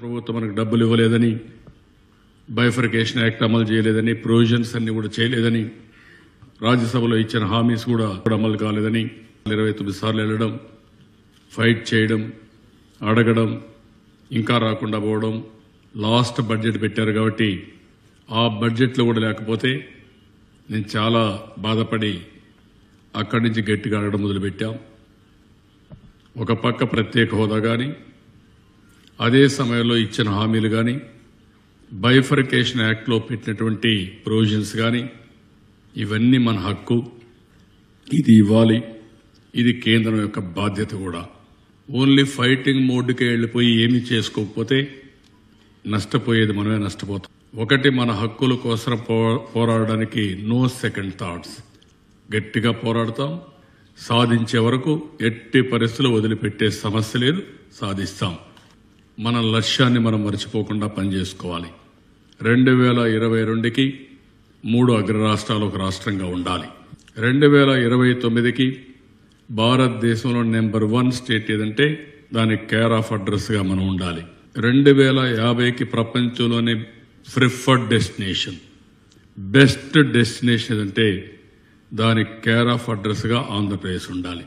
ప్రభుత్వం మనకు డబ్బులు ఇవ్వలేదని, బైఫర్కేషన్ యాక్ట్ అమలు చేయలేదని, ప్రొవిజన్స్ అన్ని కూడా చేయలేదని, రాజ్యసభలో ఇచ్చిన హామీస్ కూడా అమలు కాలేదని 29 సార్లు వెళ్ళడం, ఫైట్ చేయడం, అడగడం, ఇంకా రాకుండా పోవడం, లాస్ట్ బడ్జెట్ పెట్టారు కాబట్టి ఆ బడ్జెట్లో కూడా లేకపోతే నేను చాలా బాధపడి అక్కడి నుంచి గట్టిగా అడగడం మొదలుపెట్టాం. ఒక పక్క ప్రత్యేక హోదా కానీ, అదే సమయంలో ఇచ్చిన హామీలు కానీ, బైఫర్కేషన్ యాక్ట్లో పెట్టినటువంటి ప్రొవిజన్స్ కానీ, ఇవన్నీ మన హక్కు, ఇది ఇవ్వాలి, ఇది కేంద్రం యొక్క బాధ్యత కూడా. ఓన్లీ ఫైటింగ్ మోడ్కే వెళ్ళిపోయి ఏమీ చేసుకోకపోతే నష్టపోయేది మనమే నష్టపోతాం. ఒకటి, మన హక్కుల కోసం పోరాడడానికి నో సెకండ్ థాట్స్, గట్టిగా పోరాడతాం, సాధించే వరకు ఎట్టి పరిస్థితులు వదిలిపెట్టే సమస్య లేదు, సాధిస్తాం. మన లక్ష్యాన్ని మనం మర్చిపోకుండా పనిచేసుకోవాలి. 2022కి 3 అగ్ర రాష్ట్రాలు ఒక రాష్ట్రంగా ఉండాలి. 2029కి భారతదేశంలో నెంబర్ 1 స్టేట్ ఏదంటే దానికి కేర్ ఆఫ్ అడ్రస్గా మనం ఉండాలి. 2050కి ప్రపంచంలోనే ప్రిఫర్డ్ డెస్టినేషన్, బెస్ట్ డెస్టినేషన్ ఏదంటే దానికి కేర్ ఆఫ్ అడ్రస్గా ఆంధ్రప్రదేశ్ ఉండాలి.